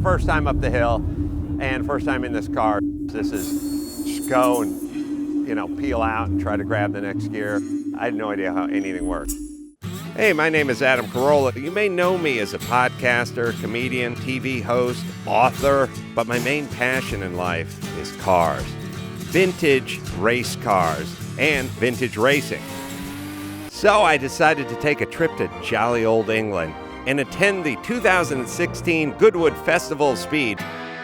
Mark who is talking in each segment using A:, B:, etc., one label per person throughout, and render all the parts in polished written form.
A: first time up the hill and first time in this car. This is just go and, peel out and try to grab the next gear. I had no idea how anything worked. Hey, my name is Adam Carolla. You may know me as a podcaster, comedian, TV host, author, but my main passion in life is cars. Vintage race cars and vintage racing. So I decided to take a trip to jolly old England and attend the 2016 Goodwood Festival of Speed.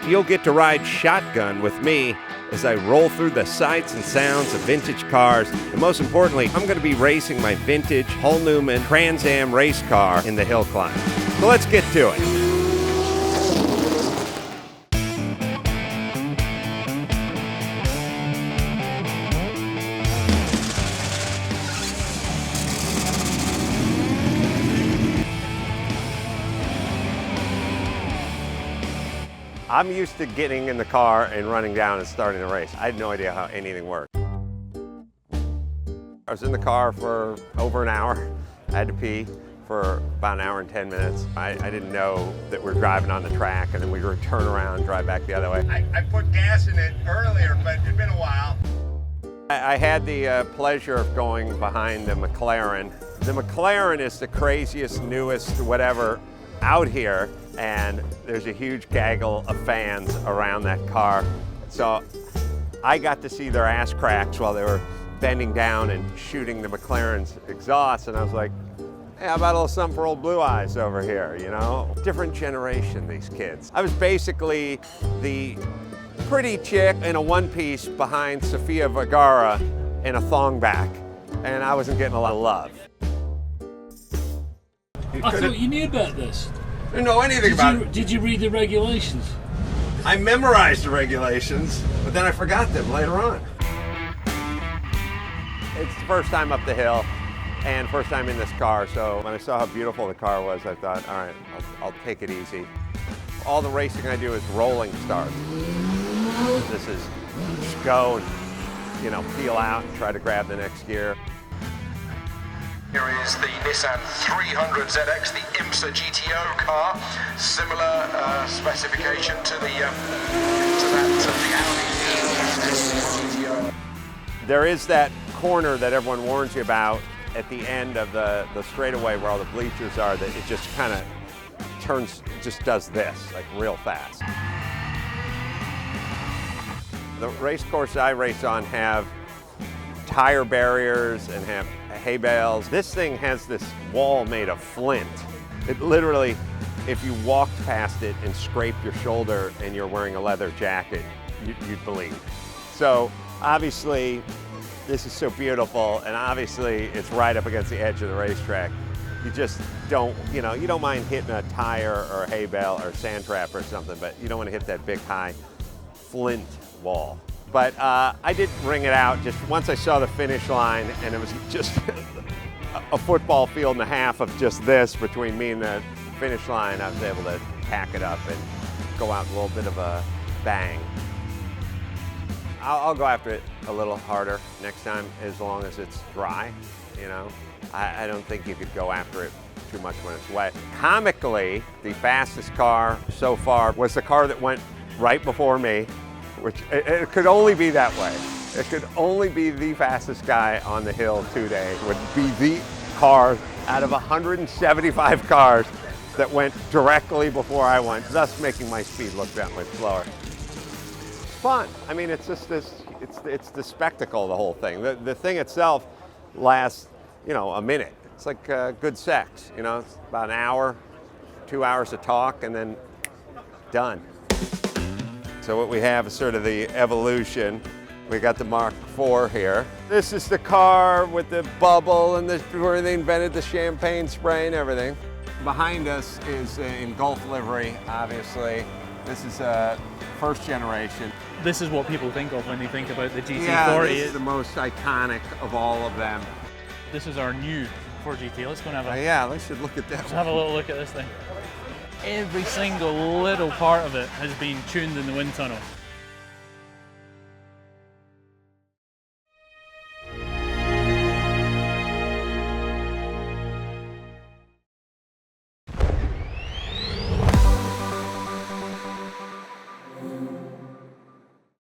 A: You'll get to ride shotgun with me as I roll through the sights and sounds of vintage cars. And most importantly, I'm going to be racing my vintage Hull Newman Trans Am race car in the hill climb. So let's get to it. I'm used to getting in the car and running down and starting a race. I had no idea how anything worked. I was in the car for over an hour. I had to pee for about an hour and 10 minutes. I didn't know that we're driving on the track and then we were turn around and drive back the other way. I put gas in it earlier, but it's been a while. I had the pleasure of going behind the McLaren. The McLaren is the craziest, newest, whatever out here. And there's a huge gaggle of fans around that car. So I got to see their ass cracks while they were bending down and shooting the McLaren's exhaust. And I was like, hey, how about a little something for old Blue Eyes over here, Different generation, these kids. I was basically the pretty chick in a one-piece behind Sofia Vergara in a thong back. And I wasn't getting a lot of love.
B: I thought you knew about this.
A: I didn't know anything about it.
B: Did you read the regulations?
A: I memorized the regulations, but then I forgot them later on. It's the first time up the hill and first time in this car, so when I saw how beautiful the car was, I thought, all right, I'll take it easy. All the racing I do is rolling starts. This is just go and, peel out and try to grab the next gear.
C: Here is the Nissan 300ZX, the IMSA GTO car. Similar specification to that of the Audi GTO.
A: There is that corner that everyone warns you about at the end of the straightaway where all the bleachers are, that it just kind of just does this, like real fast. The race courses I race on have tire barriers and have hay bales. This thing has this wall made of flint. It literally, if you walked past it and scraped your shoulder and you're wearing a leather jacket, you'd bleed. So obviously, this is so beautiful, and obviously it's right up against the edge of the racetrack. You just don't, you don't mind hitting a tire or a hay bale or a sand trap or something, but you don't want to hit that big high flint wall. But I did ring it out just once I saw the finish line, and it was just a football field and a half of just this between me and the finish line. I was able to pack it up and go out with a little bit of a bang. I'll go after it a little harder next time, as long as it's dry, I don't think you could go after it too much when it's wet. Comically, the fastest car so far was the car that went right before me, which it could only be that way. It could only be the fastest guy on the hill today, would be the car out of 175 cars that went directly before I went, thus making my speed look that much slower. Fun. I mean, it's just it's the spectacle, the whole thing. The thing itself lasts, a minute. It's like good sex, it's about an hour, 2 hours of talk, and then done. So what we have is sort of the evolution. We got the Mark IV here. This is the car with the bubble and where they invented the champagne spray and everything. Behind us is in Gulf livery, obviously. This is first generation.
D: This is what people think of when they think about the GT40.
A: Yeah, this is the most iconic of all of them.
D: This is our new Ford GT. Let's go and have a...
A: yeah, let's look at that.
D: Let's have a little look at this thing. Every single little part of it has been tuned in the wind tunnel.